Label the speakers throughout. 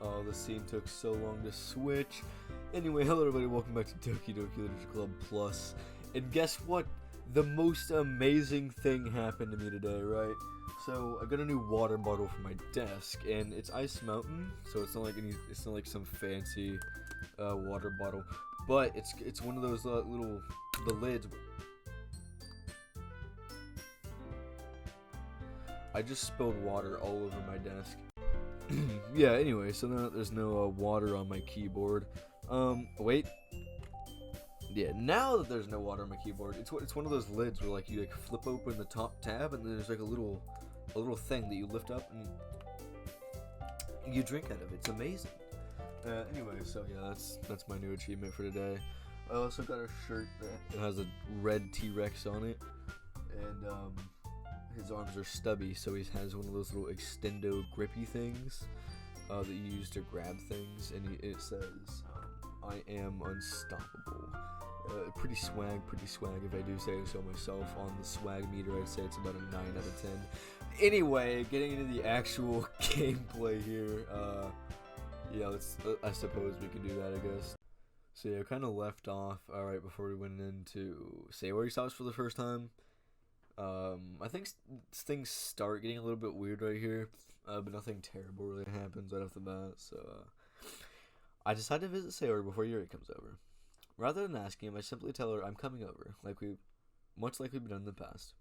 Speaker 1: Oh, the scene took so long to switch. Anyway, hello everybody, welcome back to Doki Doki Literature Club Plus. And guess what? The most amazing thing happened to me today, right? So I got a new water bottle for my desk, and it's Ice Mountain, so it's not like some fancy water bottle, but it's one of those the lids. I just spilled water all over my desk. Yeah, anyway, so now there's no water on my keyboard. Wait. Yeah, now that there's no water on my keyboard, it's one of those lids where like you like flip open the top tab and then there's like a little thing that you lift up and you drink out of. It's amazing. Anyway, so yeah, that's my new achievement for today. I also got a shirt that has a red T-Rex on it, and his arms are stubby, so he has one of those little extendo grippy things that you use to grab things, and it says, I am unstoppable. Pretty swag if I do say so myself. On the swag meter, I'd say it's about a 9 out of 10. Anyway, getting into the actual gameplay here, yeah, I suppose we can do that, I guess. So yeah, I kind of left off, alright, before we went into Sayori's house for the first time. I think things start getting a little bit weird right here, but nothing terrible really happens right off the bat, so, I decide to visit Sayori before Yuri comes over. Rather than asking him, I simply tell her I'm coming over, much like we've done in the past.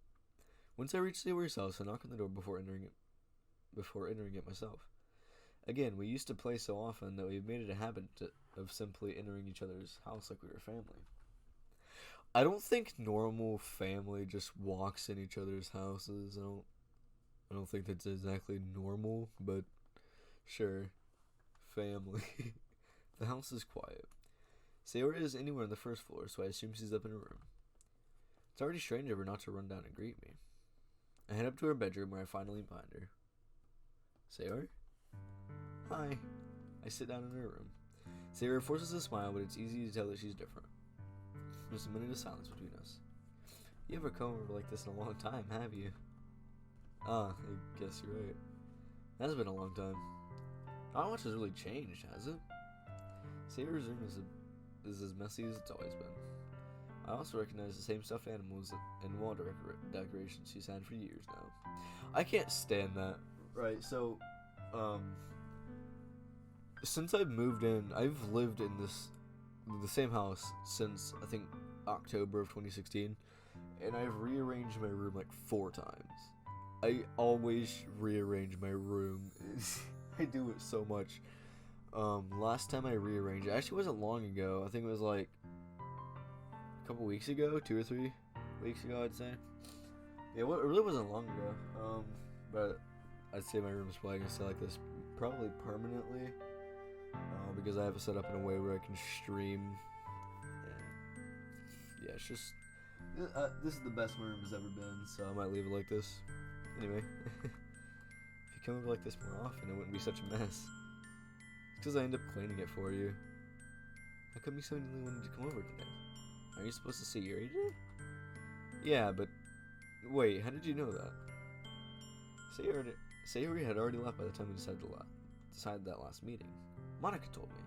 Speaker 1: Once I reach Sayori's house, I knock on the door before entering it myself. Again, we used to play so often that we've made it a habit of simply entering each other's house like we were family. I don't think normal family just walks in each other's houses. I don't think that's exactly normal, but sure. Family. The house is quiet. Sayori is anywhere on the first floor, so I assume she's up in her room. It's already strange of her not to run down and greet me. I head up to her bedroom where I finally find her. Sayori? Hi. I sit down in her room. Sayori forces a smile, but it's easy to tell that she's different. There's a minute of silence between us. You haven't come over like this in a long time, have you? Ah, I guess you're right. It has been a long time. Not much has really changed, has it? Sayori's room is as messy as it's always been. I also recognize the same stuffed animals and wall decorations she's had for years now. I can't stand that. Right, so, since I've moved in, I've lived in the same house since, I think, October of 2016, and I've rearranged my room like 4 times. I always rearrange my room. I do it so much. Last time I rearranged, it actually wasn't long ago. I think it was like a couple weeks ago, 2 or 3 weeks ago, I'd say. Yeah, it really wasn't long ago. But I'd say my room's probably gonna stay like this probably permanently, because I have it set up in a way where I can stream. Yeah, it's just this is the best my room has ever been, so I might leave it like this. Anyway, if you come over like this more often, it wouldn't be such a mess. It's because I end up cleaning it for you. How come you suddenly wanted to come over today? Are you supposed to see Yuri today? Yeah, but wait, how did you know that? Sayori had already left by the time we decided that last meeting. Monica told me.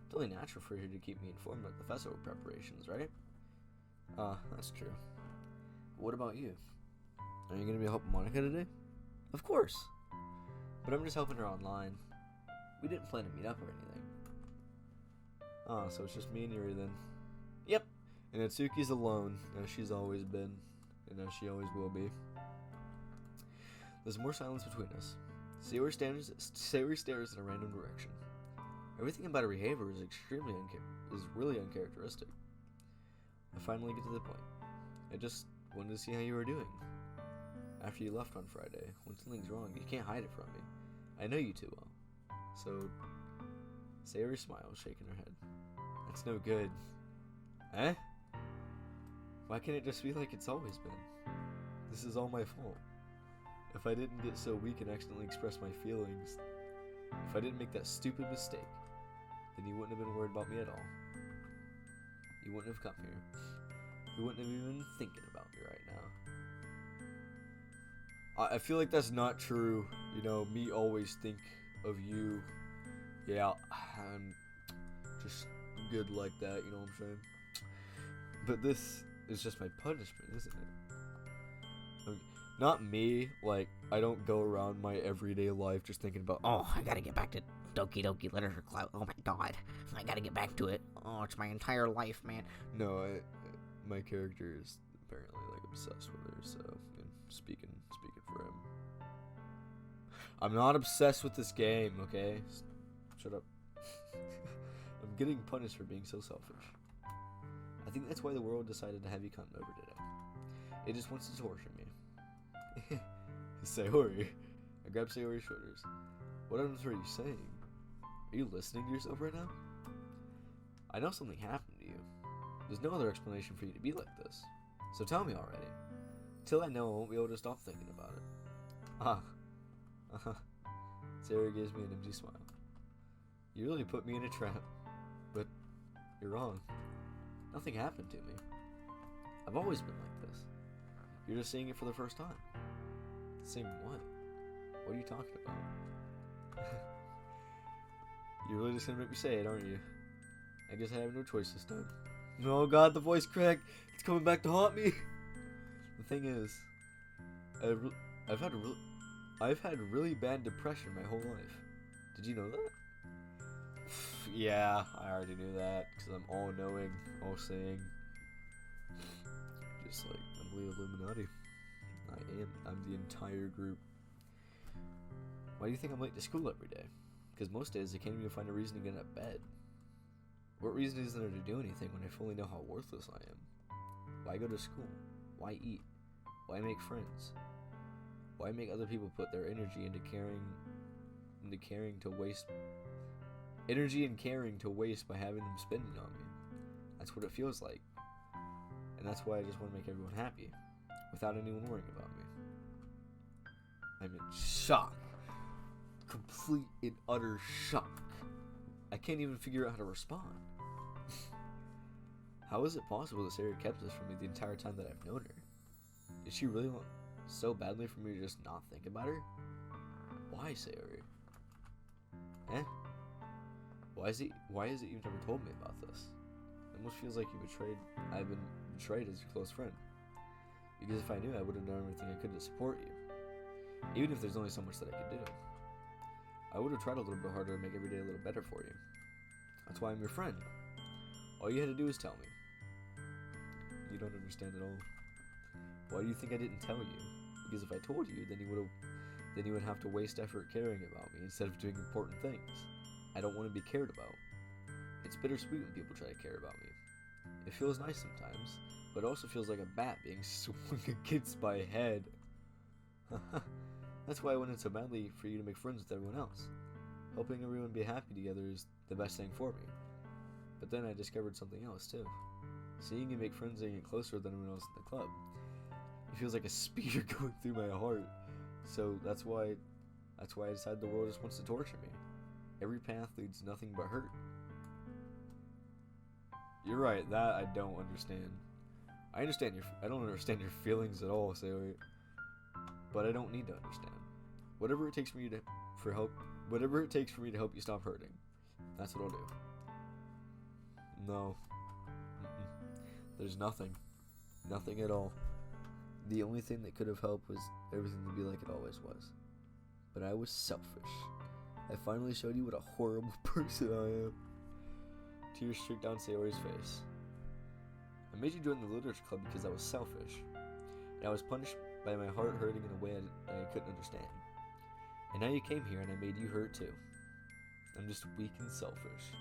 Speaker 1: It's only natural for her to keep me informed about the festival preparations, right? That's true. What about you? Are you gonna be helping Monica today? Of course. But I'm just helping her online. We didn't plan to meet up or anything. So it's just me and Yuri then. Yep. And Natsuki's alone, as she's always been, and as she always will be. There's more silence between us. Sayori stares in a random direction. Everything about her behavior is really uncharacteristic. I finally get to the point. I just wanted to see how you were doing. After you left on Friday, when something's wrong, you can't hide it from me. I know you too well. So, Sayori smiles, shaking her head. That's no good. Eh? Why can't it just be like it's always been? This is all my fault. If I didn't get so weak and accidentally express my feelings, if I didn't make that stupid mistake, then you wouldn't have been worried about me at all. You wouldn't have come here. You wouldn't have even been thinking about me right now. I feel like that's not true. You know, me always think of you Yeah, I'm just good like that, you know what I'm saying? But this is just my punishment, isn't it? Okay. Not me, like, I don't go around my everyday life just thinking about,
Speaker 2: Oh, I gotta get back to Doki Doki Literature Club. Oh my god. I gotta get back to it. Oh, it's my entire life, man.
Speaker 1: no, my character is apparently, like, obsessed with her, so, speaking for him. I'm not obsessed with this game, okay? Shut up. I'm getting punished for being so selfish. I think that's why the world decided to have you come over today. It just wants to torture me. Sayori. I grabbed Sayori's shoulders. What on earth are you saying? Are you listening to yourself right now? I know something happened to you. There's no other explanation for you to be like this. So tell me already. Till I know, I won't be able to stop thinking about it. Sayori gives me an empty smile. You really put me in a trap. But you're wrong. Nothing happened to me. I've always been like this. You're just seeing it for the first time. Seeing what? What are you talking about? You're really just gonna make me say it, aren't you? I guess I have no choice this time. Oh god, the voice cracked. It's coming back to haunt me. The thing is, I've had really bad depression my whole life. Did you know that? Yeah, I already knew that because I'm all knowing, all seeing. Just like I'm the Illuminati. I'm the entire group. Why do you think I'm late to school every day? Because most days I can't even find a reason to get out of bed. What reason is there to do anything when I fully know how worthless I am? Why go to school? Why eat? Why make friends? Why make other people put their energy into caring to waste by having them spending on me? That's what it feels like. And that's why I just want to make everyone happy, without anyone worrying about me. I'm in shock. Complete and utter shock. I can't even figure out how to respond. How is it possible that Sayori kept this from me the entire time that I've known her? Did she really want so badly for me to just not think about her? Why, Sayori? Eh? Why has it you've never told me about this? It almost feels like I've been betrayed as your close friend. Because if I knew, I would have done everything I could to support you. Even if there's only so much that I could do. I would have tried a little bit harder to make every day a little better for you. That's why I'm your friend. All you had to do is tell me. You don't understand at all. Why do you think I didn't tell you? Because if I told you, then you would have to waste effort caring about me instead of doing important things. I don't want to be cared about. It's bittersweet when people try to care about me. It feels nice sometimes, but it also feels like a bat being swung against my head. That's why I wanted so badly for you to make friends with everyone else. Helping everyone be happy together is the best thing for me. But then I discovered something else too. Seeing you make friends and get closer than everyone else in the club. It feels like a spear going through my heart. So that's why I decided the world just wants to torture me. Every path leads to nothing but hurt. You're right, that I don't understand. I don't understand your feelings at all, Sayori. But I don't need to understand. Whatever it takes for me to help you stop hurting. That's what I'll do. No. There's nothing. Nothing at all. The only thing that could have helped was everything to be like it always was. But I was selfish. I finally showed you what a horrible person I am. Tears streaked down Sayori's face. I made you join the literature club because I was selfish. And I was punished by my heart hurting in a way I couldn't understand. And now you came here and I made you hurt too. I'm just weak and selfish.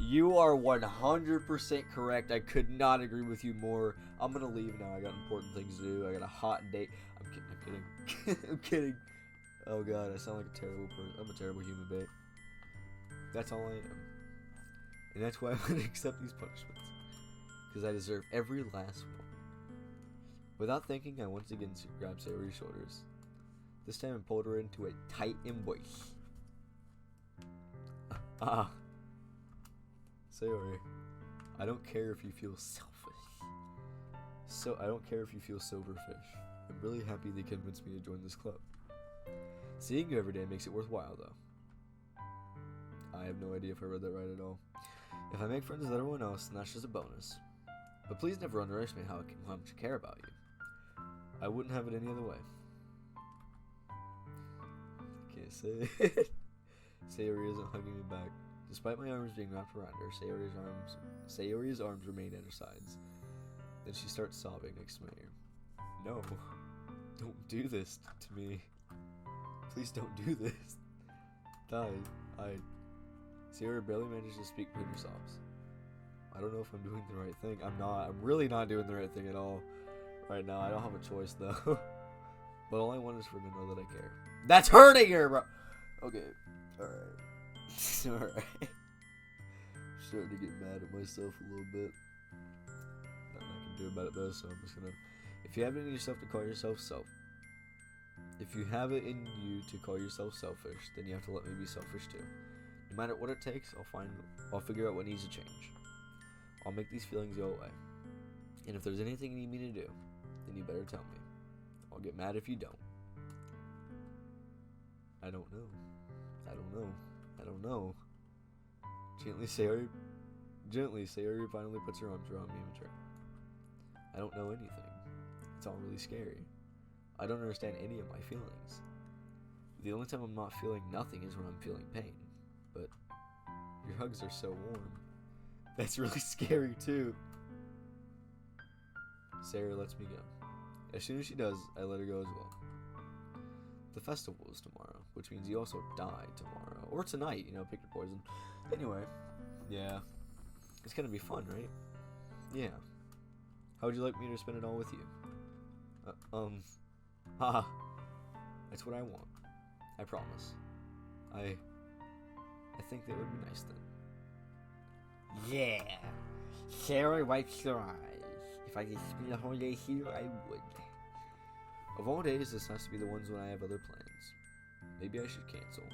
Speaker 1: You are 100% correct. I could not agree with you more. I'm gonna leave now. I got important things to do. I got a hot date. I'm kidding. I'm kidding. Oh god, I sound like a terrible person. I'm a terrible human being. That's all I am. And that's why I'm gonna accept these punishments. Because I deserve every last one. Without thinking, I once again grabbed Sayori's shoulders. This time I pulled her into a tight embrace. Sayori, I don't care if you feel selfish. I don't care if you feel silverfish. I'm really happy they convinced me to join this club. Seeing you every day makes it worthwhile, though. I have no idea if I read that right at all. If I make friends with everyone else, then that's just a bonus. But please never underestimate how much I care about you. I wouldn't have it any other way. Can't say it. Sayori isn't hugging me back. Despite my arms being wrapped around her, Sayori's arms remain at her sides. Then she starts sobbing next to my ear. No, don't do this to me. Please don't do this. Sayori barely manages to speak between her sobs. I don't know if I'm doing the right thing. I'm not. I'm really not doing the right thing at all right now. I don't have a choice though. But all I want is for her to know that I care. That's hurting her, bro. Okay. Alright. Alright. Starting to get mad at myself a little bit. Nothing I can do about it though, so I'm just gonna... If you have it in yourself to call yourself If you have it in you to call yourself selfish, then you have to let me be selfish too. No matter what it takes, I'll figure out what needs to change. I'll make these feelings go away. And if there's anything you need me to do, then you better tell me. I'll get mad if you don't. I don't know. Gently, Sayori finally puts her arms around me in return. I don't know anything. It's all really scary. I don't understand any of my feelings. The only time I'm not feeling nothing is when I'm feeling pain. But your hugs are so warm. That's really scary too. Sayori lets me go. As soon as she does, I let her go as well. The festival is tomorrow, which means you also die tomorrow. Or tonight, pick your poison. Anyway, yeah. It's gonna be fun, right? Yeah. How would you like me to spend it all with you? Haha. That's what I want. I promise. I think that would be nice then.
Speaker 2: Yeah. Sarah wipes her eyes. If I could spend the whole day here, I would.
Speaker 1: Of all days, this has to be the ones when I have other plans. Maybe I should cancel.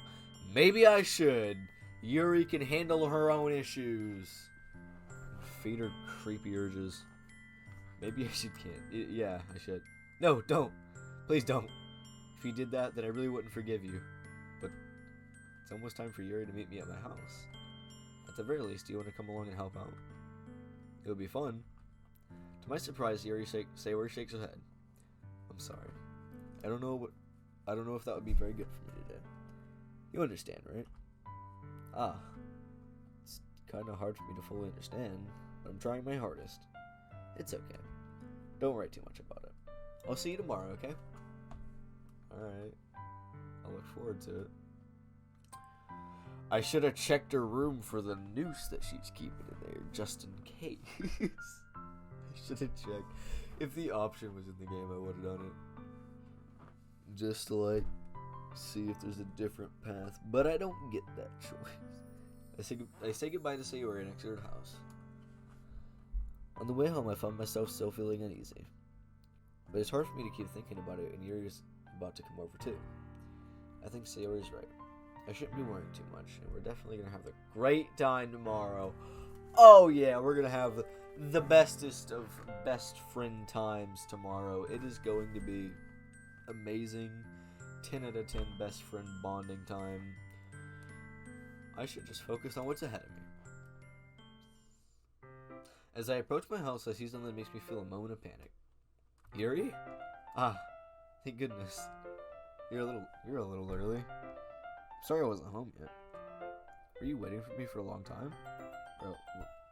Speaker 1: Maybe I should. Yuri can handle her own issues. Feed her creepy urges. Maybe I should yeah, I should. No, don't. Please don't. If you did that, then I really wouldn't forgive you. But it's almost time for Yuri to meet me at my house. At the very least, do you want to come along and help out? It would be fun. To my surprise, Sayori shakes her head. I'm sorry. I don't know if that would be very good for me today. You understand, right? It's kind of hard for me to fully understand, but I'm trying my hardest. It's okay. Don't worry too much about it. I'll see you tomorrow, okay? Alright. I look forward to it. I should have checked her room for the noose that she's keeping in there, just in case. I should have checked. If the option was in the game, I would have done it. Just to, see if there's a different path. But I don't get that choice. I say goodbye to Sayori and exit her house. On the way home, I found myself still feeling uneasy. But it's hard for me to keep thinking about it, and Yuri's about to come over too. I think Sayori's right. I shouldn't be worrying too much, and we're definitely going to have a great time tomorrow. Oh yeah, we're going to have the bestest of best friend times tomorrow. It is going to be amazing. 10 out of 10 best friend bonding time. I should just focus on what's ahead of me. As I approach my house, I see something that makes me feel a moment of panic. Yuri? Thank goodness. You're a little early. Sorry I wasn't home yet. Were you waiting for me for a long time?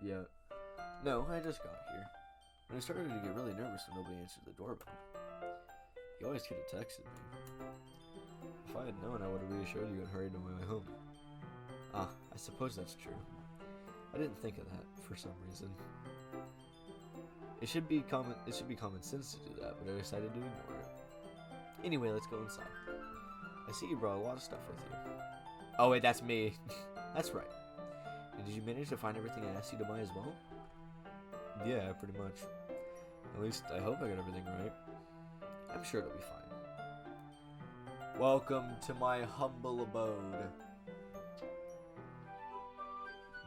Speaker 1: Yeah. No, I just got here. And I started to get really nervous when nobody answered the doorbell. You always could have texted me. If I had known, I would have reassured you and hurried on my way home. I suppose that's true. I didn't think of that for some reason. It should be common sense to do that, but I decided to ignore it. Anyway, let's go inside. I see you brought a lot of stuff with you. Oh wait, that's me. That's right. And did you manage to find everything I asked you to buy as well? Yeah, pretty much. At least I hope I got everything right. I'm sure it'll be fine. Welcome to my humble abode.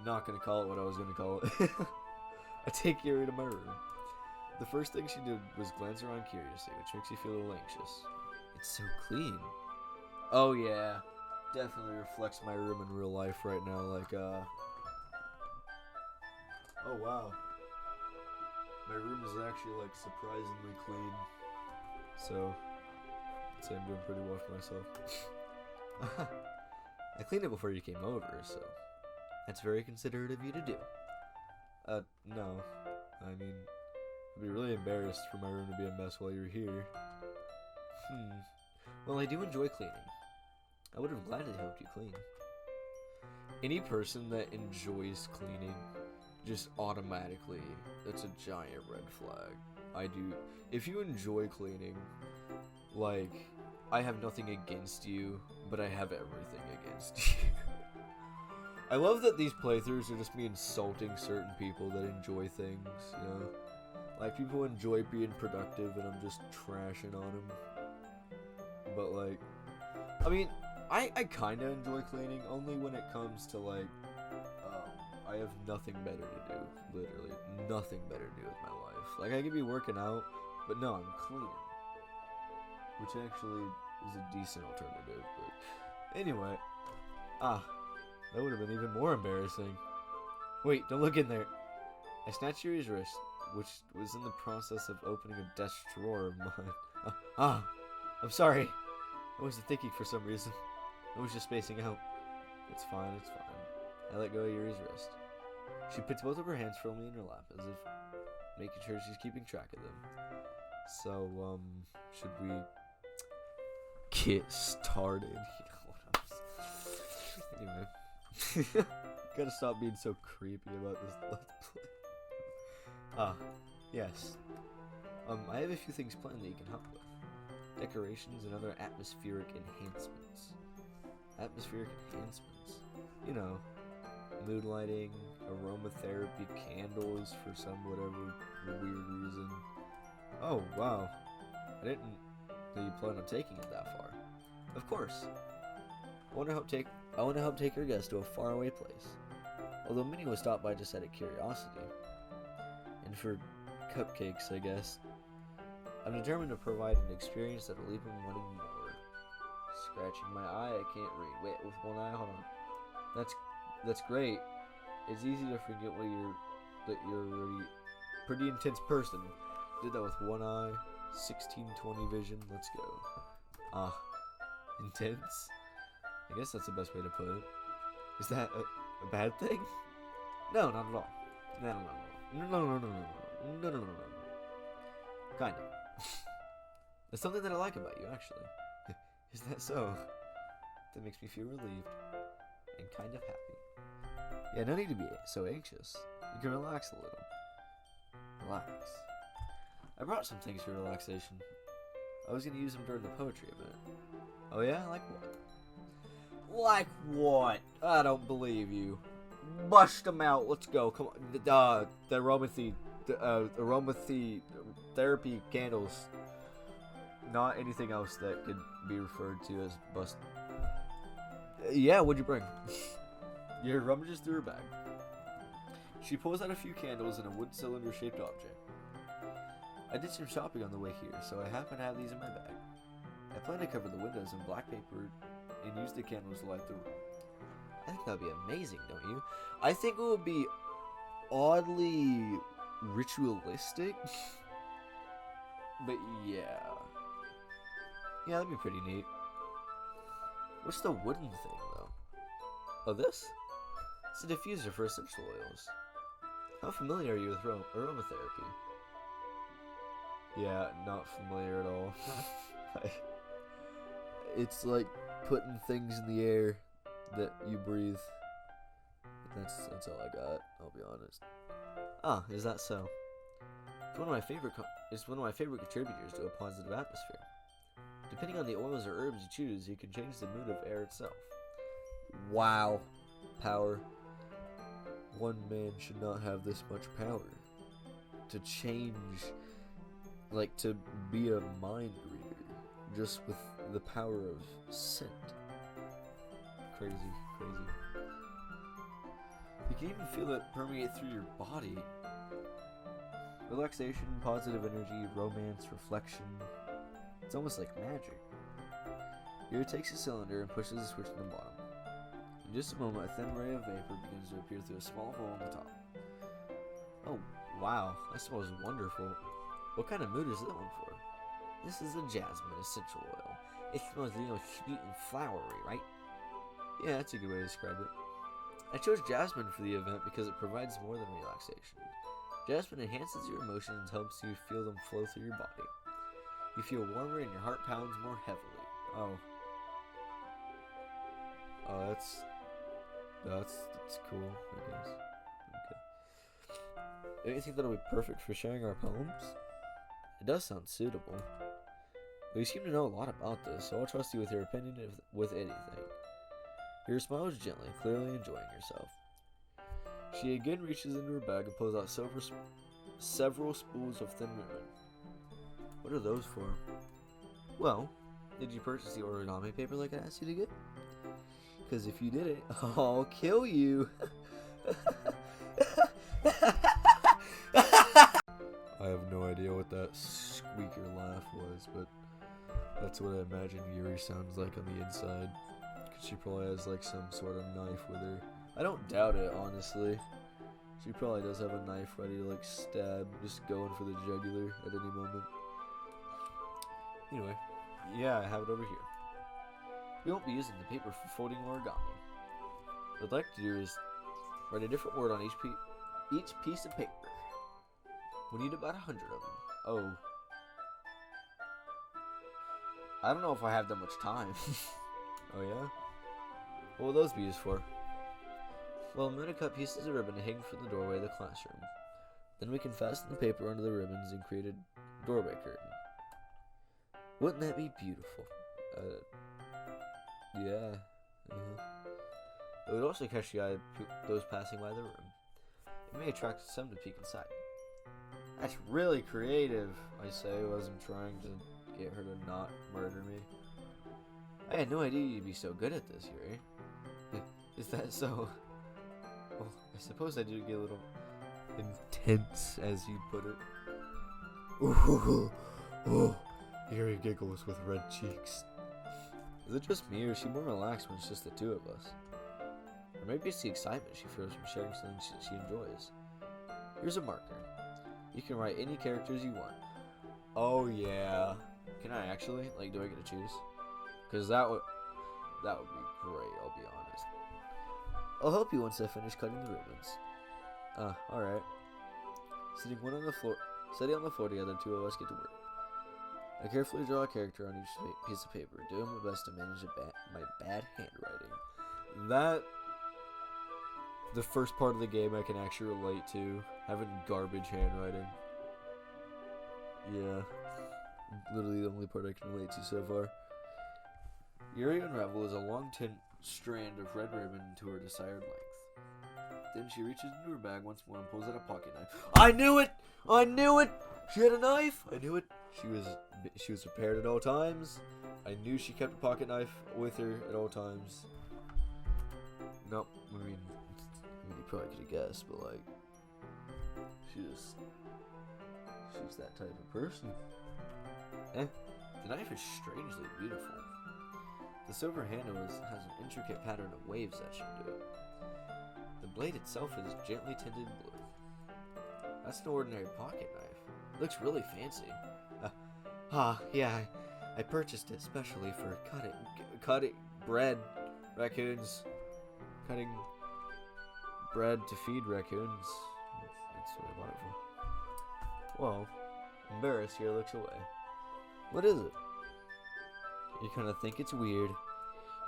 Speaker 1: Not gonna call it what I was gonna call it. I take Yuri to my room. The first thing she did was glance around curiously, which makes you feel a little anxious. It's so clean. Oh yeah. definitely reflects my room in real life right now. Like, oh wow. My room is actually, like, surprisingly clean. So, I'd say I'm doing pretty well for myself. I cleaned it before you came over, so that's very considerate of you to do. No. I mean, I'd be really embarrassed for my room to be a mess while you're here. Well, I do enjoy cleaning. I would have gladly helped you clean. Any person that enjoys cleaning, just automatically, that's a giant red flag. I do. If you enjoy cleaning, like, I have nothing against you, but I have everything against you. I love that these playthroughs are just me insulting certain people that enjoy things, you know? Like, people enjoy being productive, and I'm just trashing on them. But, like, I mean, I kind of enjoy cleaning, only when it comes to, like, I have nothing better to do. Literally, nothing better to do with my life. Like, I could be working out, but no, I'm cleaning. Which actually is a decent alternative, but anyway. That would have been even more embarrassing. Wait, don't look in there. I snatched Yuri's wrist, which was in the process of opening a desk drawer of mine. I'm sorry. I wasn't thinking for some reason. I was just spacing out. It's fine, it's fine. I let go of Yuri's wrist. She puts both of her hands firmly in her lap, as if making sure she's keeping track of them. So, should we get started? Anyway. Gotta stop being so creepy about this Let's Play. Yes. I have a few things planned that you can help with. Decorations and other atmospheric enhancements. Atmospheric enhancements? You know, mood lighting, aromatherapy candles for some whatever weird reason. Oh, wow. I didn't know you planned on taking it that far. Of course. I want to help take your guest to a faraway place. Although Minnie was stopped by just out of curiosity. And for cupcakes, I guess. I'm determined to provide an experience that'll leave him wanting more. Scratching my eye, I can't read. Wait, with one eye? Hold on. That's great. It's easy to forget that you're already pretty intense person. Did that with one eye, 1620 vision. Let's go. Intense? I guess that's the best way to put it. Is that a bad thing? No, not at all. No. Kinda. That's something that I like about you, actually. Is that so? That makes me feel relieved and kind of happy. Yeah, no need to be so anxious. You can relax a little. Relax. I brought some things for relaxation. I was gonna use them during the poetry event. Oh yeah? Like what? Like what? I don't believe you. Bust them out. Let's go. Come on. The aromatherapy candles. Not anything else that could be referred to as bust. Yeah, what'd you bring? Your rummages through her bag. She pulls out a few candles in a wood cylinder-shaped object. I did some shopping on the way here, so I happen to have these in my bag. I plan to cover the windows in black paper and use the candles to light the room. I think that would be amazing, don't you? I think it would be oddly ritualistic. But yeah. Yeah, that'd be pretty neat. What's the wooden thing, though? Oh, this? It's a diffuser for essential oils. How familiar are you with aromatherapy? Yeah, not familiar at all. It's like putting things in the air that you breathe. That's all I got, I'll be honest. Is that so? It's one of my favorite contributors to a positive atmosphere. Depending on the oils or herbs you choose, you can change the mood of air itself. Wow. Power. One man should not have this much power. To change, like to be a mind reader, just with the power of scent. Crazy. You can even feel it permeate through your body. Relaxation, positive energy, romance, reflection. It's almost like magic. Yuri takes a cylinder and pushes a switch in the bottom. In just a moment, a thin ray of vapor begins to appear through a small hole on the top. Oh, wow, that smells wonderful. What kind of mood is that one for? This is a jasmine essential oil. It smells, sweet and flowery, right? Yeah, that's a good way to describe it. I chose jasmine for the event because it provides more than relaxation. Jasmine enhances your emotions and helps you feel them flow through your body. You feel warmer and your heart pounds more heavily. Oh. Oh, that's cool, I guess. Okay. Don't you think that'll be perfect for sharing our poems? It does sound suitable. Well, you seem to know a lot about this, so I'll trust you with your opinion with anything. Your smiles gently, clearly enjoying yourself. She again reaches into her bag and pulls out several spools of thin ribbon. What are those for? Well, did you purchase the origami paper like I asked you to get? Because if you didn't, I'll kill you. I have no idea what that squeaker laugh was, but that's what I imagine Yuri sounds like on the inside. Because she probably has like some sort of knife with her. I don't doubt it, honestly. She probably does have a knife ready to like stab, just going for the jugular at any moment. Anyway, yeah, I have it over here. We won't be using the paper for folding origami. What I'd like to do is write a different word on each piece of paper. We need about 100 of them. Oh. I don't know if I have that much time. Oh yeah? What will those be used for? Well, I'm going to cut pieces of ribbon to hang from the doorway of the classroom. Then we can fasten the paper onto the ribbons and create a doorway curtain. Wouldn't that be beautiful? Yeah. It would also catch the eye of those passing by the room. It may attract some to peek inside. That's really creative, I say, as I'm trying to get her to not murder me. I had no idea you'd be so good at this, Yuri. Is that so? Well, I suppose I do get a little intense, as you put it. Ooh, oh, Yuri giggles with red cheeks. Is it just me, or is she more relaxed when it's just the two of us? Or maybe it's the excitement she feels from sharing something she enjoys. Here's a marker. You can write any characters you want. Oh yeah. Can I actually? Like, do I get to choose? Because that would be great, I'll be honest. I'll help you once I finish cutting the ribbons. Alright. Sitting on the floor together, two of us get to work. I carefully draw a character on each piece of paper, doing my best to manage my bad handwriting. The first part of the game I can actually relate to, having garbage handwriting. Yeah, literally the only part I can relate to so far. Yuri unravels a long strand of red ribbon to her desired length. Then she reaches into her bag once more and pulls out a pocket knife. I knew it! I knew it! She had a knife! I knew it! She was prepared at all times. I knew she kept a pocket knife with her at all times. Nope, I mean you probably could have guessed, but like, she's that type of person. The knife is strangely beautiful. The silver handle has an intricate pattern of waves etched into it. The blade itself is gently tinted blue. That's an ordinary pocket knife. It looks really fancy. Yeah, I purchased it specially for cutting bread, raccoons, cutting bread to feed raccoons. That's what I bought it for. Whoa, embarrassed, Yuri looks away. What is it? You kind of think it's weird.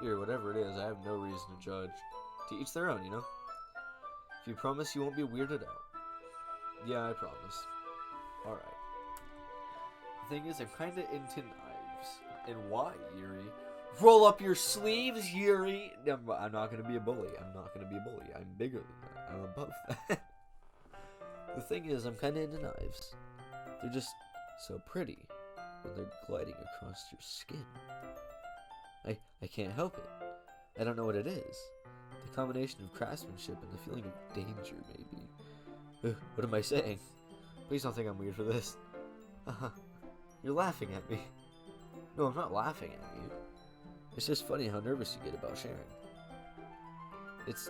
Speaker 1: Here, whatever it is, I have no reason to judge. To each their own, you know? If you promise you won't be weirded out. Yeah, I promise. Alright. The thing is, I'm kinda into knives. And why, Yuri? Roll up your sleeves, Yuri! I'm not gonna be a bully. I'm bigger than that. I'm above that. The thing is, I'm kinda into knives. They're just so pretty when they're gliding across your skin. I can't help it. I don't know what it is. The combination of craftsmanship and the feeling of danger, maybe. What am I saying? Please don't think I'm weird for this. You're laughing at me. No, I'm not laughing at you. It's just funny how nervous you get about sharing. It's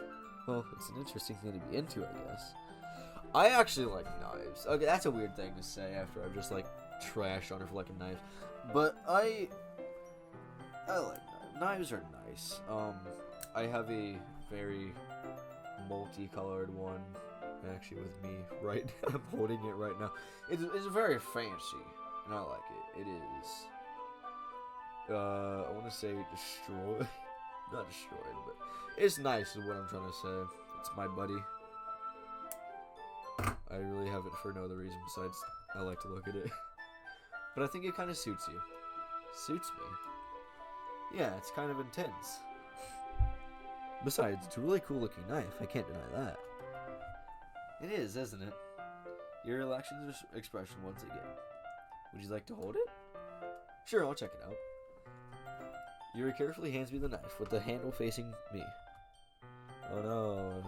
Speaker 1: an interesting thing to be into, I guess. I actually like knives. Okay, that's a weird thing to say after I've just like trashed on her for like a knife. But I like knives. Knives are nice. I have a very multicolored one actually with me right now. I'm holding it right now. It's very fancy and I like it. It is I want to say destroyed. Not destroyed, but it's nice is what I'm trying to say. It's my buddy. I really have it for no other reason besides I like to look at it. But I think it kind of suits you. Suits me. Yeah, it's kind of intense. Besides, it's a really cool looking knife. I can't deny that. It is, isn't it? Your relaxing expression once again. Would you like to hold it? Sure, I'll check it out. Yuri carefully hands me the knife with the handle facing me. Oh no.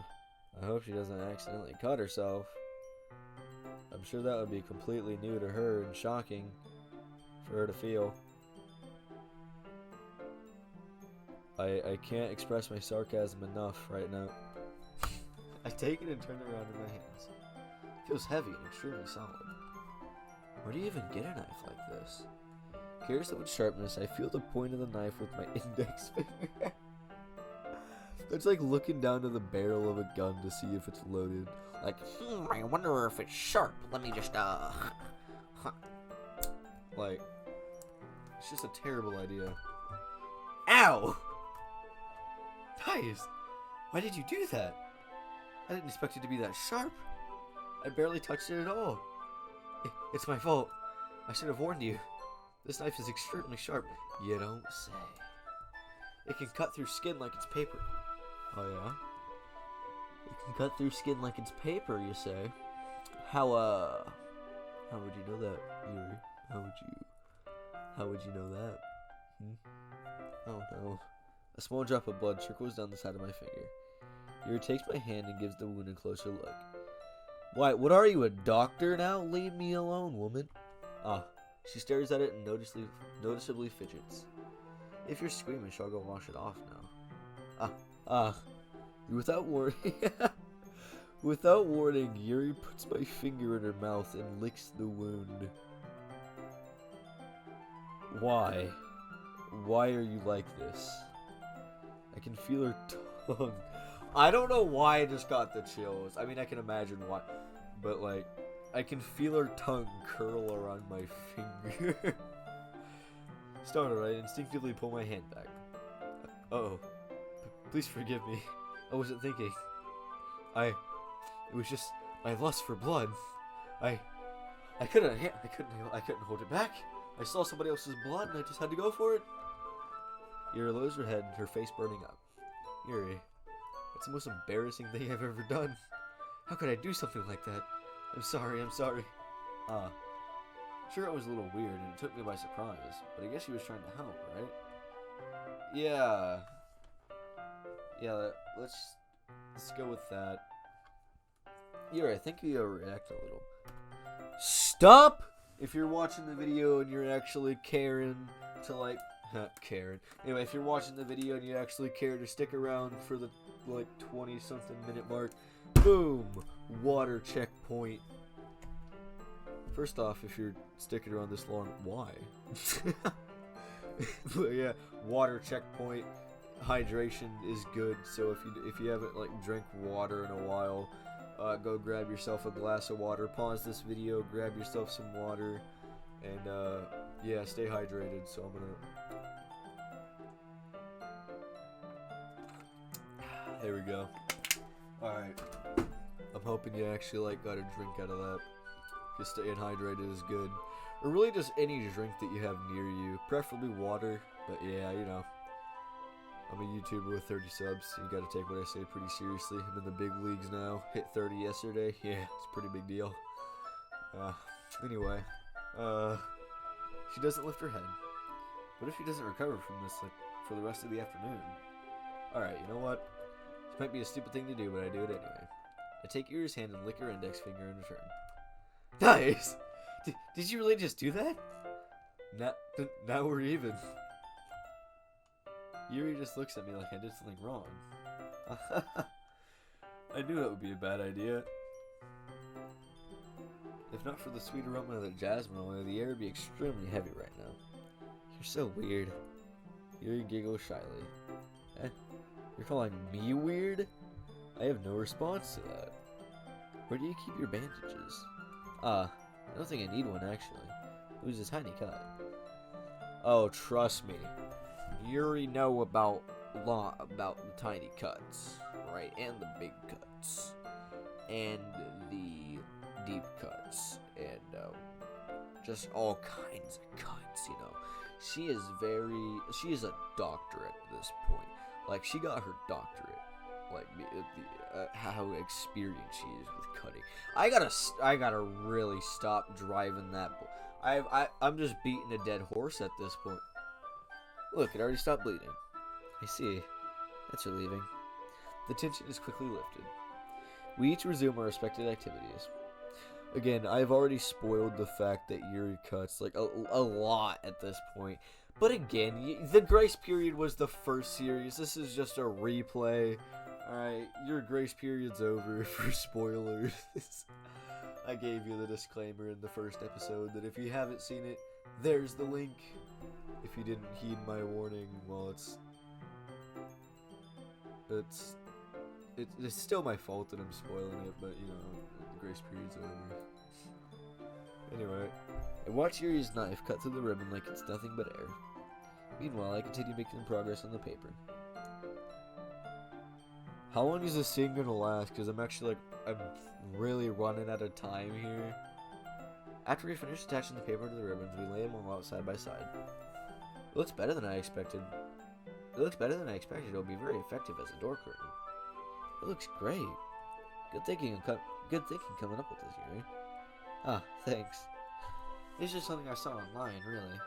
Speaker 1: I hope she doesn't accidentally cut herself. I'm sure that would be completely new to her and shocking for her to feel. I can't express my sarcasm enough right now. I take it and turn it around in my hands. It feels heavy and extremely solid. Where do you even get a knife like this? Curious of its sharpness, I feel the point of the knife with my index finger. That's like looking down to the barrel of a gun to see if it's loaded.
Speaker 2: Like, I wonder if it's sharp. Let me just,
Speaker 1: Like, it's just a terrible idea. Ow! Guys, why did you do that? I didn't expect it to be that sharp. I barely touched it at all. It's my fault. I should have warned you. This knife is extremely sharp. You don't say. It can cut through skin like it's paper. Oh yeah? It can cut through skin like it's paper, you say? How would you know that, Yuri? How would you know that? Oh no. A small drop of blood trickles down the side of my finger. Yuri takes my hand and gives the wound a closer look. Why, what are you, a doctor now? Leave me alone, woman. She stares at it and noticeably fidgets. If you're squeamish, I'll go wash it off now. Without warning, Yuri puts my finger in her mouth and licks the wound. Why? Why are you like this? I can feel her tongue. I don't know why I just got the chills. I mean, I can imagine why. But, like, I can feel her tongue curl around my finger. Startled, I instinctively pull my hand back. Uh-oh. Please forgive me. I wasn't thinking. It was just my lust for blood. I couldn't hold it back. I saw somebody else's blood and I just had to go for it. Yuri lowers her head, her face burning up. Yuri, that's the most embarrassing thing I've ever done. How could I do something like that? I'm sorry. Sure, it was a little weird and it took me by surprise, but I guess she was trying to help, right? Yeah, let's go with that. Yuri, I think you overreact a little. Stop! If you're watching the video and you're actually caring to, like, Karen. Anyway, if you're watching the video and you actually care to stick around for the, like, 20-something minute mark, boom! Water checkpoint. First off, if you're sticking around this long, why? But yeah, water checkpoint. Hydration is good, so if you haven't, like, drank water in a while, go grab yourself a glass of water, pause this video, grab yourself some water, and yeah, stay hydrated. So I'm gonna, there we go. Alright, I'm hoping you actually, like, got a drink out of that, because staying hydrated is good, or really just any drink that you have near you, preferably water, but yeah, you know, I'm a YouTuber with 30 subs, so you gotta take what I say pretty seriously. I'm in the big leagues now. Hit 30 yesterday. Yeah, it's a pretty big deal. Anyway, she doesn't lift her head. What if she doesn't recover from this, like, for the rest of the afternoon? Alright, you know what? This might be a stupid thing to do, but I do it anyway. I take Yuri's hand and lick her index finger in return. Nice! Did you really just do that? Now we're even. Yuri just looks at me like I did something wrong. I knew that would be a bad idea. If not for the sweet aroma of the jasmine oil, the air would be extremely heavy right now. You're so weird. Yuri giggles shyly. Eh? You're calling me weird? I have no response to that. Where do you keep your bandages? I don't think I need one actually. It was a tiny cut. Oh, trust me. You already know about the tiny cuts, right? And the big cuts. And the deep cuts. And just all kinds of cuts, you know. She is a doctor at this point. Like, she got her doctorate. Like, how experienced she is with cutting. I gotta really stop driving that. I'm just beating a dead horse at this point. Look, it already stopped bleeding. I see. That's relieving. The tension is quickly lifted. We each resume our respective activities. Again, I've already spoiled the fact that Yuri cuts like a lot at this point. But again, the grace period was the first series. This is just a replay. Alright, your grace period's over for spoilers. I gave you the disclaimer in the first episode that if you haven't seen it, there's the link. If you didn't heed my warning, well, it's still my fault that I'm spoiling it, but you know, the grace period's over. Anyway, I watch Yuri's knife cut through the ribbon like it's nothing but air. Meanwhile, I continue making progress on the paper. How long is this scene gonna last? Because I'm really running out of time here. After we finish attaching the paper to the ribbons, we lay them all out side by side. It looks better than I expected. It'll be very effective as a door curtain. It looks great. Good thinking coming up with this, Yuri. Ah, thanks. It's just something I saw online, really.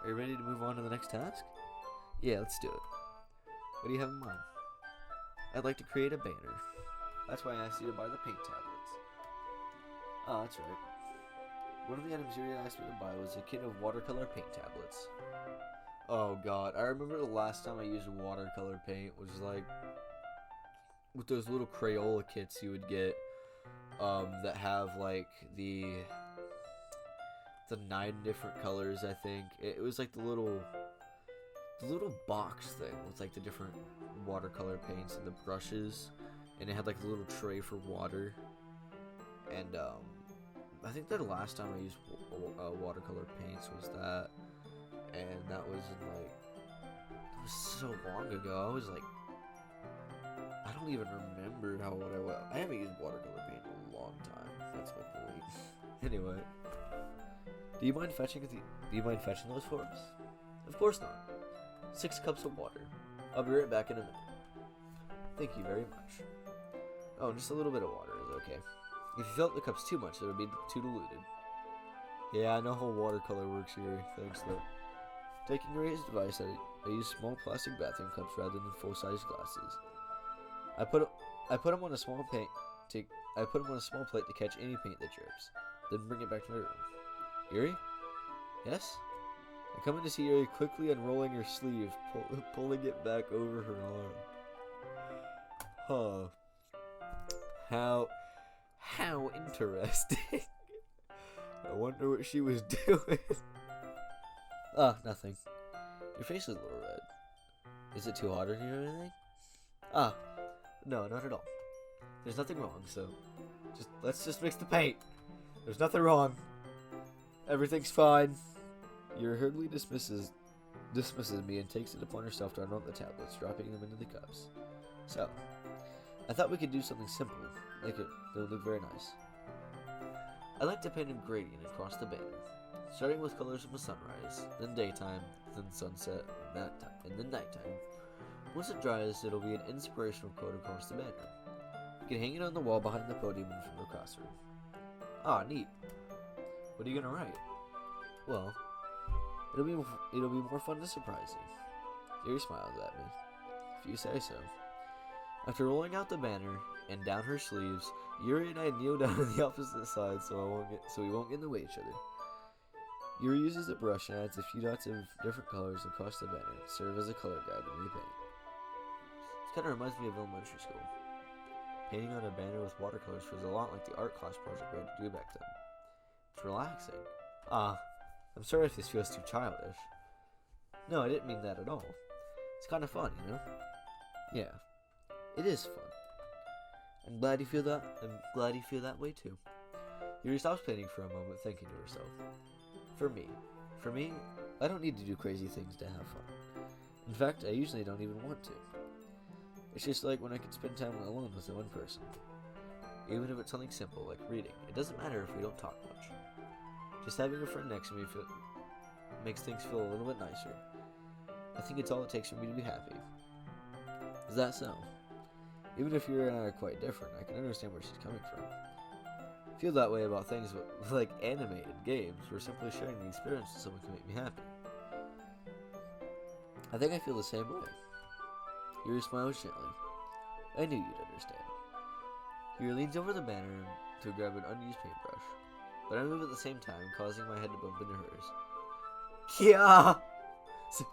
Speaker 1: Are you ready to move on to the next task? Yeah, let's do it. What do you have in mind? I'd like to create a banner. That's why I asked you to buy the paint tablets. Oh, that's right. One of the items Yuri asked me to buy was a kit of watercolor paint tablets. Oh god, I remember the last time I used watercolor paint was like with those little Crayola kits you would get that have like the 9 different colors, I think. It was like the little box thing with like the different watercolor paints and the brushes, and it had like a little tray for water. And I think the last time I used watercolor paints was that, and that was in like, it was so long ago. I was like, I don't even remember what I was. I haven't used watercolor paint in a long time. That's my point. Anyway, do you mind fetching those for us? Of course not. 6 cups of water. I'll be right back in a minute. Thank you very much. Oh, just a little bit of water is okay. If you felt the cups too much, it would be too diluted. Yeah, I know how watercolor works here. Thanks, though. Taking Ray's advice, I use small plastic bathroom cups rather than full-size glasses. I put them on a small plate to catch any paint that drips. Then bring it back to my room. Yuri? Yes? I come in to see Yuri quickly unrolling her sleeve, pulling it back over her arm. Huh. How interesting. I wonder what she was doing. Nothing. Your face is a little red. Is it too hot in here or anything? No, not at all. There's nothing wrong, so let's just mix the paint. There's nothing wrong. Everything's fine. Yuri hurriedly dismisses me and takes it upon herself to unroll the tablets, dropping them into the cups. So, I thought we could do something simple. It would look very nice. I like to paint a gradient across the banner, starting with colors from a sunrise, then daytime, then sunset, and then nighttime. Once it dries, it'll be an inspirational quote across the banner. You can hang it on the wall behind the podium in front of the classroom. Ah, neat. What are you gonna write? Well, it'll be more fun to surprise you. Yuri smiles at me. If you say so. After rolling out the banner and down her sleeves, Yuri and I kneel down on the opposite side so we won't get in the way of each other. Yuri uses a brush and adds a few dots of different colors across the banner to serve as a color guide when we paint. It's kind of reminds me of elementary school. Painting on a banner with watercolors feels a lot like the art class project we had to do back then. It's relaxing. I'm sorry if this feels too childish. No, I didn't mean that at all. It's kind of fun, you know? Yeah, it is fun. I'm glad you feel that way too. Yuri stops painting for a moment, thinking to herself. For me, I don't need to do crazy things to have fun. In fact, I usually don't even want to. It's just like when I can spend time alone with one person. Even if it's something simple like reading, it doesn't matter if we don't talk much. Just having a friend next to me makes things feel a little bit nicer. I think it's all it takes for me to be happy. Is that so? Even if you and I are quite different, I can understand where she's coming from. I feel that way about things like animated games, where simply sharing the experience with someone can make me happy. I think I feel the same way. Yuri smiles gently. I knew you'd understand. Yuri leans over the banner to grab an unused paintbrush, but I move at the same time, causing my head to bump into hers. Yeah!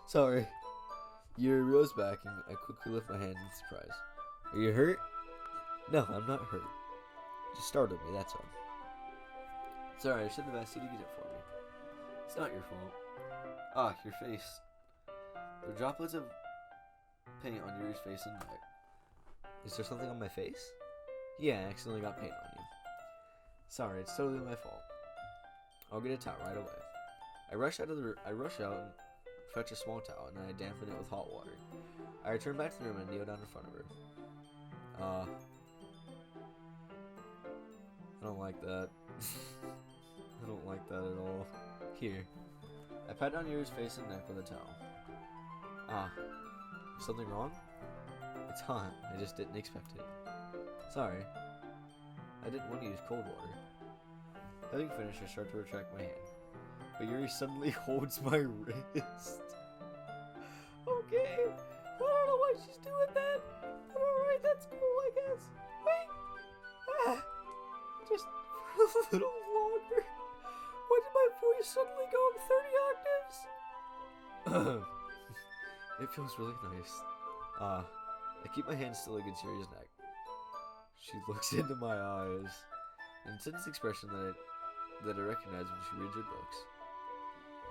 Speaker 1: Sorry. Yuri reels back, and I quickly lift my hand in surprise. Are you hurt? No, I'm not hurt. You just startled me, that's all. Sorry, I should have asked you to get it for me. It's not your fault. Your face. There are droplets of paint on Yuri's face and neck. Is there something on my face? Yeah, I accidentally got paint on you. Sorry, it's totally my fault. I'll get a towel right away. I rush out and fetch a small towel, and I dampen it with hot water. I return back to the room and kneel down in front of her. I don't like that. I don't like that at all. Here. I pat down Yuri's face and neck with a towel. Something wrong? It's hot. I just didn't expect it. Sorry. I didn't want to use cold water. Having finished, I start to retract my hand. But Yuri suddenly holds my wrist. Okay. I don't know why she's doing that. But alright, that's cool, I guess. Wait. Just for a little longer. Why did my voice suddenly go up 30 octaves? It feels really nice. I keep my hand still against Yuri's neck. She looks into my eyes. An intense expression that I recognize when she reads her books.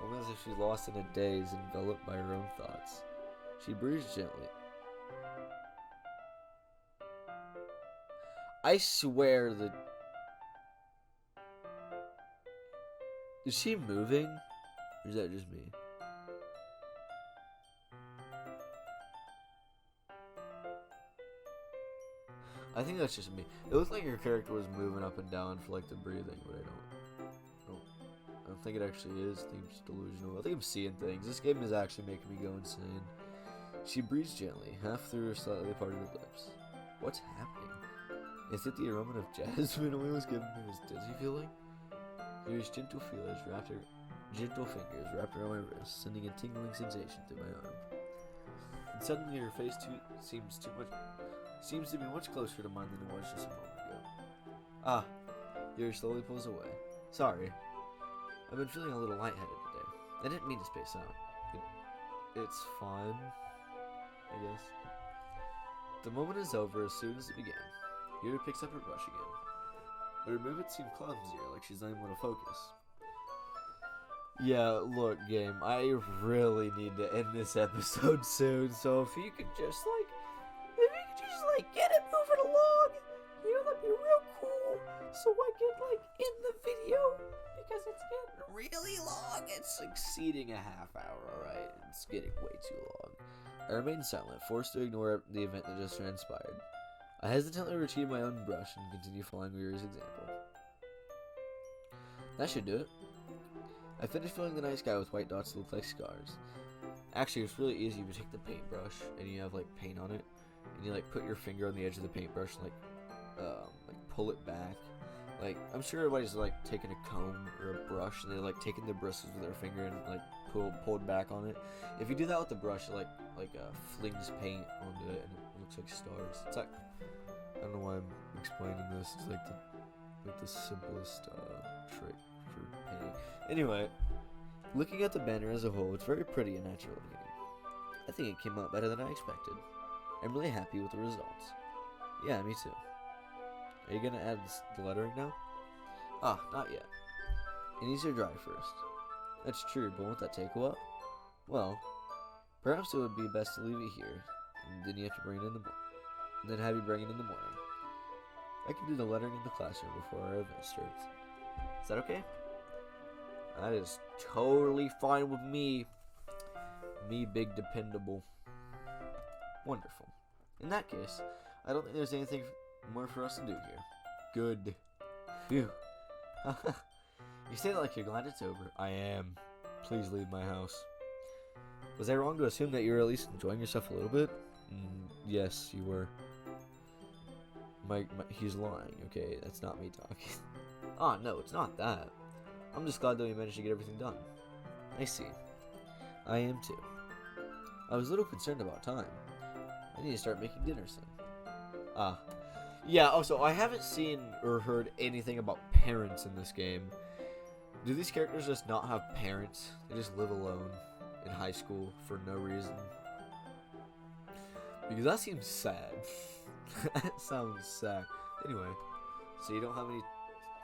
Speaker 1: Almost as if she's lost in a daze, enveloped by her own thoughts. She breathes gently. I swear that... Is she moving? Or is that just me? I think that's just me. It looked like your character was moving up and down for like the breathing, but I don't think it actually is. I think I'm just delusional. I think I'm seeing things. This game is actually making me go insane. She breathes gently, half through her slightly parted lips. What's happening? Is it the aroma of jasmine oils giving me this dizzy feeling? Yuri's gentle fingers wrapped around my wrist, sending a tingling sensation through my arm. And suddenly her face seems to be much closer to mine than it was just a moment ago. Yuri slowly pulls away. Sorry. I've been feeling a little lightheaded today. I didn't mean to space out. It's fine, I guess. The moment is over as soon as it began. Yuri picks up her brush again. But her movements seem clumsier, like she's unable to focus. Yeah, look, game, I really need to end this episode soon, so if you could just, get it moving along, that'd be real cool, so I can, end the video, because it's getting really long. It's exceeding a half hour, alright? It's getting way too long. I remain silent, forced to ignore the event that just transpired. I hesitantly retrieve my own brush and continue following Yuri's example. That should do it. I finished filling the night sky with white dots that look like scars. Actually, it's really easy. You take the paintbrush and you have paint on it, and you put your finger on the edge of the paintbrush and pull it back. I'm sure everybody's taking a comb or a brush and they're taking the bristles with their finger and pulled back on it. If you do that with the brush, it flings paint onto it and it looks like stars. It's I don't know why I'm explaining this. It's the simplest trick for painting. Anyway, looking at the banner as a whole, it's very pretty and natural looking. I think it came out better than I expected. I'm really happy with the results. Yeah, me too. Are you gonna add the lettering now? Ah, not yet. It needs to dry first. That's true, but won't that take a while? Well, perhaps it would be best to leave it here, and then you have to bring it in the morning. Then have you bring it in the morning. I can do the lettering in the classroom before our event starts. Is that okay? That is totally fine with me. Me, big dependable. Wonderful. In that case, I don't think there's anything more for us to do here. Good. Phew. You say that like you're glad it's over. I am. Please leave my house. Was I wrong to assume that you were at least enjoying yourself a little bit? Yes, you were. He's lying, okay? That's not me talking. Ah, no, it's not that. I'm just glad that we managed to get everything done. I see. I am too. I was a little concerned about time. I need to start making dinner soon. Yeah, also, I haven't seen or heard anything about parents in this game. Do these characters just not have parents? They just live alone in high school for no reason? Because that seems sad. That sounds sad. Anyway, so you don't have any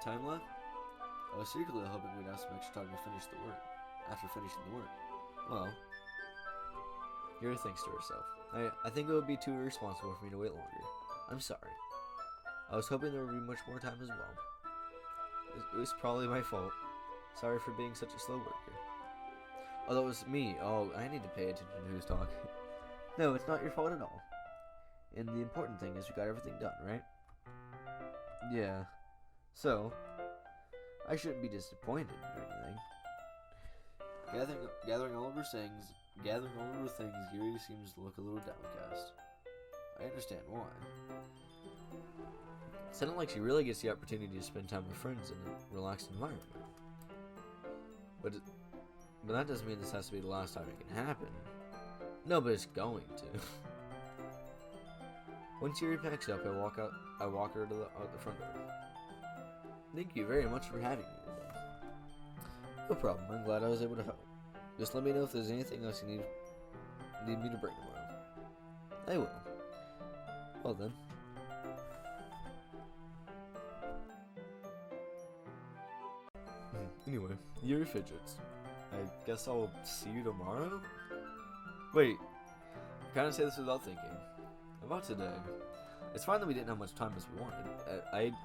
Speaker 1: time left? I was secretly hoping we'd have some extra time to finish the work. After finishing the work. Well, Yuri thinks to herself. I think it would be too irresponsible for me to wait longer. I'm sorry. I was hoping there would be much more time as well. It was probably my fault. Sorry for being such a slow worker. Oh, that was me. Oh, I need to pay attention to who's talking. No, it's not your fault at all. And the important thing is we got everything done, right? Yeah. So, I shouldn't be disappointed or anything. Gathering all of her things, Yuri seems to look a little downcast. I understand why. It sounded like she really gets the opportunity to spend time with friends in a relaxed environment. But that doesn't mean this has to be the last time it can happen. No, but it's going to. Once Yuri packs up, I walk her to out the front door. Thank you very much for having me today. No problem. I'm glad I was able to help. Just let me know if there's anything else you need me to bring tomorrow. I will. Well then. Anyway, Yuri fidgets. I guess I'll see you tomorrow? Wait. I kind of say this without thinking. About today. It's fine that we didn't have much time as we wanted.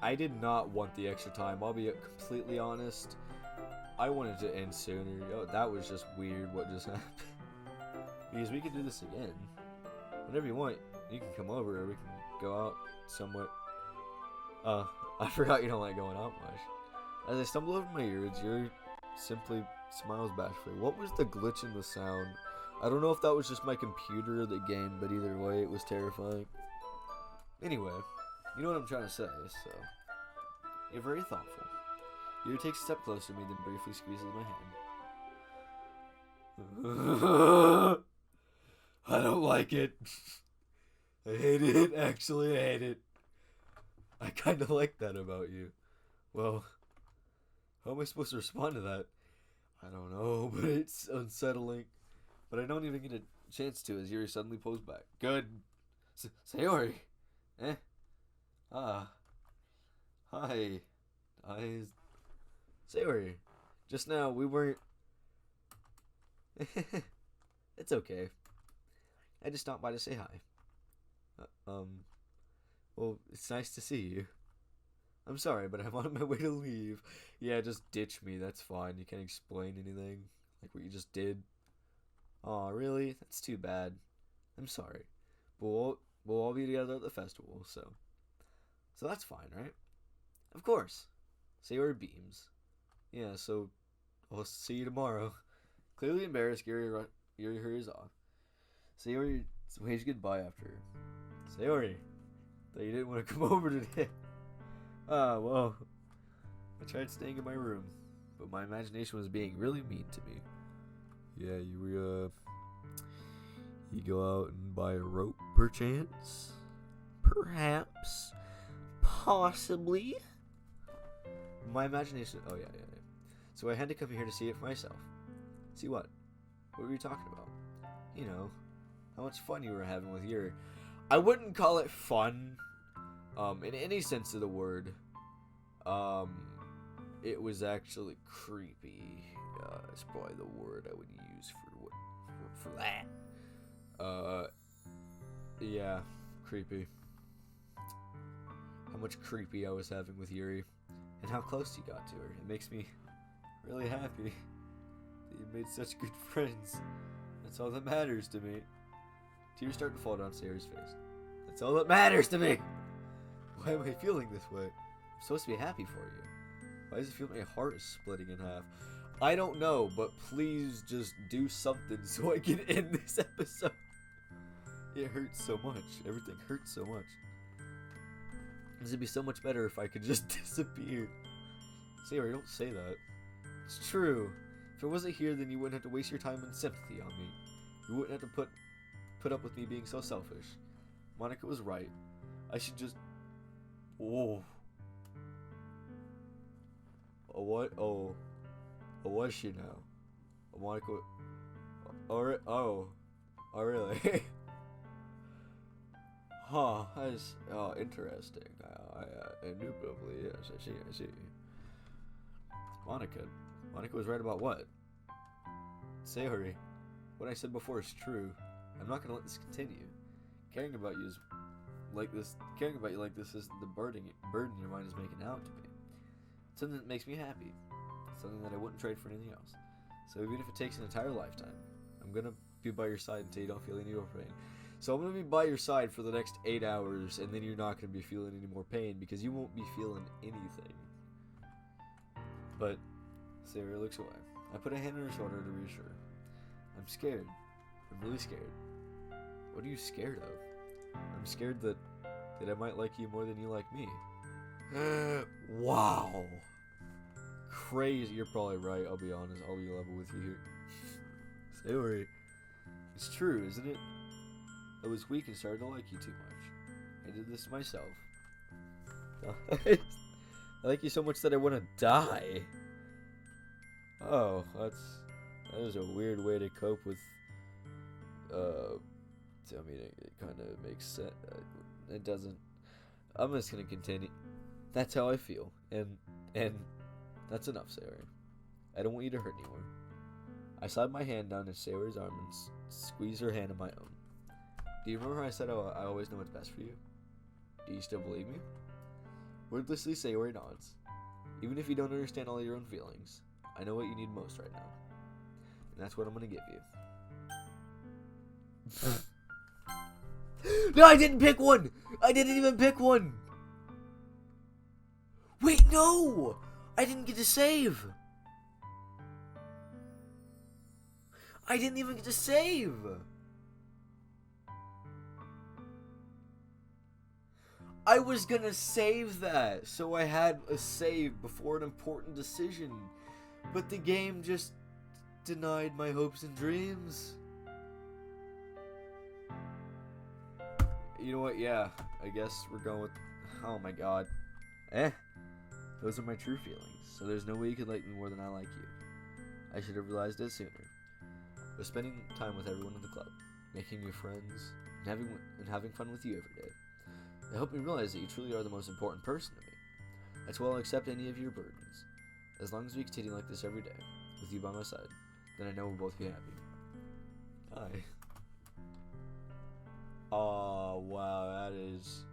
Speaker 1: I did not want the extra time. I'll be completely honest. I wanted to end sooner. Oh, that was just weird what just happened. Because we could do this again. Whenever you want, you can come over or we can go out somewhat. I forgot you don't like going out much. As I stumble over my ears, Yuri simply smiles bashfully. What was the glitch in the sound? I don't know if that was just my computer or the game, but either way, it was terrifying. Anyway, you know what I'm trying to say, so... You're very thoughtful. Yuri takes a step closer to me, then briefly squeezes my hand. I don't like it. I hate it, actually, I hate it. I kind of like that about you. Well, how am I supposed to respond to that? I don't know, but it's unsettling. But I don't even get a chance to as Yuri suddenly pulls back. Good. Sayori. Eh? Ah. Hi. Sayori. Just now, we weren't... It's okay. I just stopped by to say hi. Well, it's nice to see you. I'm sorry, but I'm on my way to leave. Yeah, just ditch me, that's fine. You can't explain anything. Like what you just did. Aw, really? That's too bad. I'm sorry. But we'll all be together at the festival, so that's fine, right? Of course. Sayori beams. Yeah, so I'll see you tomorrow. Clearly embarrassed, Yuri hurries off. Sayori waves goodbye after her. Sayori, thought you didn't want to come over today. Ah, well, I tried staying in my room, but my imagination was being really mean to me. Yeah, you go out and buy a rope, perchance? Perhaps. Possibly. My imagination... Oh, yeah. So I had to come here to see it for myself. See what? What were you talking about? You know, how much fun you were having with Yuri. I wouldn't call it fun, in any sense of the word. It was actually creepy. It's probably the word I would use for that. Yeah, creepy. How much creepy I was having with Yuri, and how close you got to her. It makes me really happy that you made such good friends. That's all that matters to me. Tears start to fall down Sayori's face. That's all that matters to me. Why am I feeling this way? I'm supposed to be happy for you. Why does it feel like my heart is splitting in half? I don't know, but please just do something so I can end this episode. It hurts so much. Everything hurts so much. It'd be so much better if I could just disappear. Sayori, don't say that. It's true. If I wasn't here, then you wouldn't have to waste your time and sympathy on me. You wouldn't have to put up with me being so selfish. Monica was right. I should just... Whoa. Oh, what? Oh. Oh, was she now? Oh, Monica... Oh, really? Huh, that's interesting. Indubitably, yes, I see. Monica was right about what? Sayori, what I said before is true. I'm not gonna let this continue. Caring about you like this isn't the burden your mind is making out to be. It's something that makes me happy. Something that I wouldn't trade for anything else. So even if it takes an entire lifetime, I'm gonna be by your side until you don't feel any more pain. So I'm going to be by your side for the next 8 hours, and then you're not going to be feeling any more pain, because you won't be feeling anything. But Sayori looks away. I put a hand on her shoulder to reassure her. I'm scared. I'm really scared. What are you scared of? I'm scared that I might like you more than you like me. Wow. Crazy. You're probably right, I'll be honest. I'll be level with you here. Sayori. It's true, isn't it? I was weak and started to like you too much. I did this to myself. I like you so much that I want to die. Oh, that is a weird way to cope with. I mean, it kind of makes sense. It doesn't. I'm just gonna continue. That's how I feel, and that's enough, Sayori. I don't want you to hurt anymore. I slide my hand down in Sayori's arm and squeeze her hand in my own. Do you remember how I said I always know what's best for you? Do you still believe me? Wordlessly, Sayori nods. Even if you don't understand all your own feelings, I know what you need most right now. And that's what I'm gonna give you. No, I didn't pick one! I didn't even pick one! Wait, no! I didn't get to save! I didn't even get to save! I was gonna save that, so I had a save before an important decision. But the game just denied my hopes and dreams. You know what, yeah, I guess we're going with... Oh my god. Those are my true feelings, so there's no way you could like me more than I like you. I should have realized it sooner. But spending time with everyone in the club, making new friends, and having fun with you every day. It helped me realize that you truly are the most important person to me. That's why I'll accept any of your burdens. As long as we continue like this every day, with you by my side, then I know we'll both be happy. Hi. Oh, wow, that is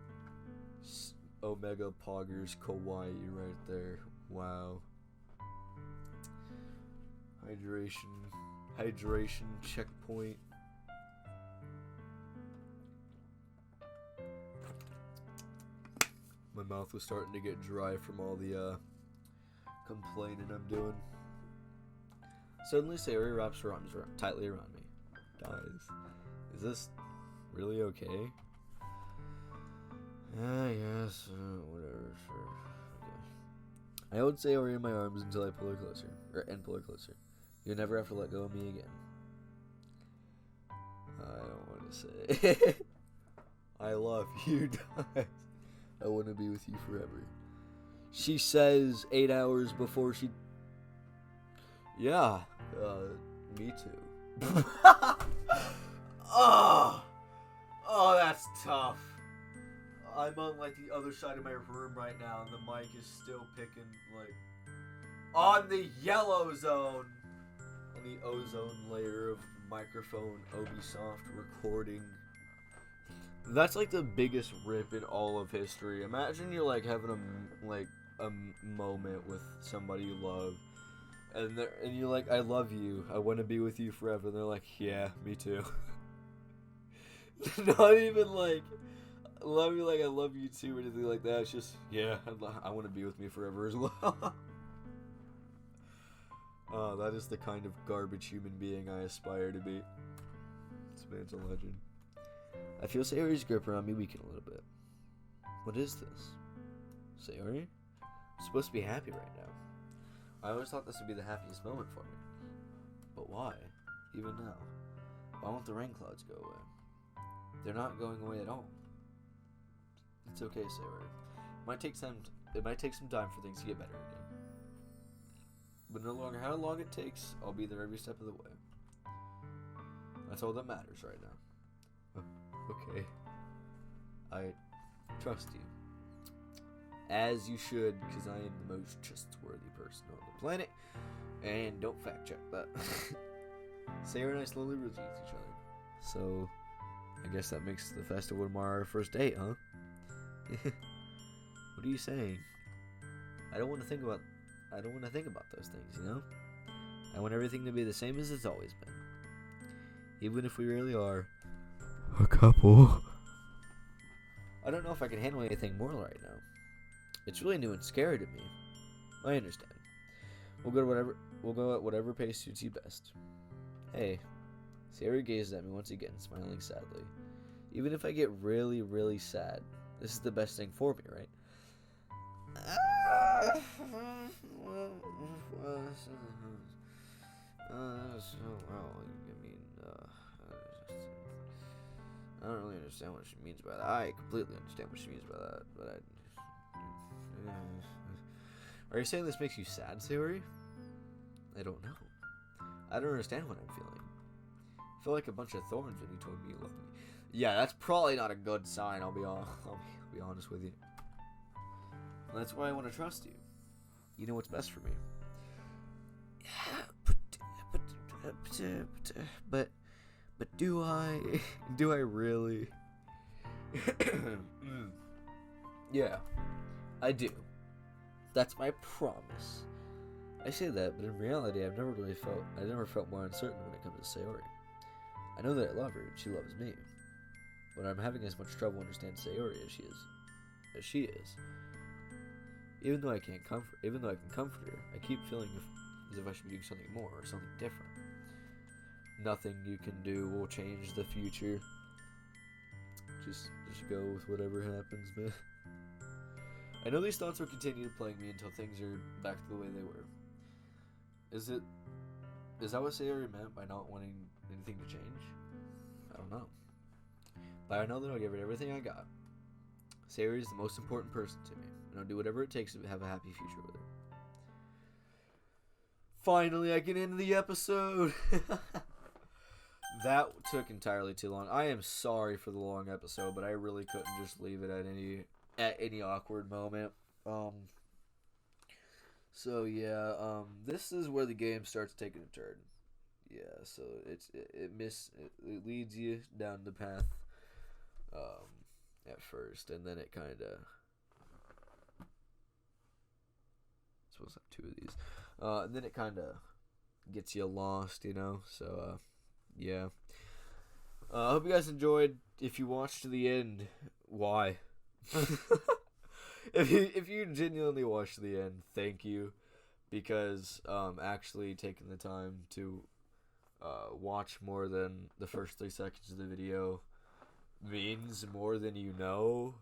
Speaker 1: Omega Poggers Kawaii right there. Wow. Hydration checkpoint. My mouth was starting to get dry from all the complaining I'm doing. Suddenly, Sayori wraps her arms tightly around me. Guys, is this really okay? Yes, whatever, sure. Okay. I hold Sayori in my arms until I pull her closer, pull her closer. You'll never have to let go of me again. I don't want to say. I love you, guys. I want to be with you forever. She says 8 hours before she... Yeah, me too. Oh, Oh, that's tough. I'm on like the other side of my room right now, and the mic is still picking like on the yellow zone, on the ozone layer of microphone Ubisoft recording. That's like the biggest rip in all of history. Imagine you're like having a moment with somebody you love, and you're like, I love you, I want to be with you forever. And they're like, yeah, me too. Not even like love you like I love you too or anything like that. It's just, yeah, I want to be with me forever as well. That is the kind of garbage human being I aspire to be. This man's a legend. I feel Sayori's grip around me weaken a little bit. What is this? Sayori? I'm supposed to be happy right now. I always thought this would be the happiest moment for me. But why? Even now? Why won't the rain clouds go away? They're not going away at all. It's okay, Sayori. It might take some time for things to get better again. But no longer how long it takes, I'll be there every step of the way. That's all that matters right now. Okay. I trust you. As you should, because I am the most trustworthy person on the planet. And don't fact check that. Sayori and I slowly release each other. So, I guess that makes the festival tomorrow our first date, huh? What are you saying? I don't want to think about those things, you know? I want everything to be the same as it's always been. Even if we really are a couple. I don't know if I can handle anything more right now. It's really new and scary to me. I understand. We'll go at whatever pace suits you best. Hey. Sayori gazes at me once again, smiling sadly. Even if I get really, really sad, this is the best thing for me, right? I don't really understand what she means by that. I completely understand what she means by that, but Are you saying this makes you sad, Sayori? I don't know. I don't understand what I'm feeling. I feel like a bunch of thorns when you told me you loved me. Yeah, that's probably not a good sign. I'll be honest with you. And that's why I want to trust you. You know what's best for me. Yeah, but do I really? Yeah, I do. That's my promise. I say that, but in reality, I never felt more uncertain when it comes to Sayori. I know that I love her, and she loves me. But I'm having as much trouble understanding Sayori as she is. Even though I can comfort her, I keep feeling as if I should be doing something more or something different. Nothing you can do will change the future. Just go with whatever happens, man. I know these thoughts will continue plaguing me until things are back to the way they were. Is that what Sayori meant by not wanting anything to change? I don't know. But I know that I'll give her everything I got. Sayori is the most important person to me, and I'll do whatever it takes to have a happy future with her. Finally, I can end the episode. That took entirely too long. I am sorry for the long episode, but I really couldn't just leave it at any awkward moment. So yeah, this is where the game starts taking a turn. Yeah, so it leads you down the path at first, and then it kind of supposed to have two of these, and then it kind of gets you lost, you know. So yeah, I hope you guys enjoyed. If you watched to the end, why? If you genuinely watched to the end, thank you, because actually taking the time to watch more than the first 3 seconds of the video means more than you know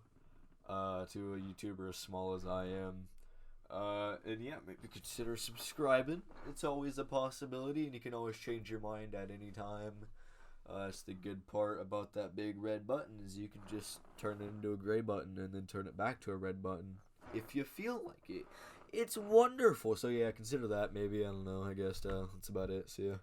Speaker 1: to a YouTuber as small as I am. And yeah, maybe consider subscribing. It's always a possibility, and you can always change your mind at any time. That's the good part about that big red button, is you can just turn it into a gray button and then turn it back to a red button if you feel like it. It's wonderful. So yeah, consider that maybe. I don't know. I guess that's about it. See ya.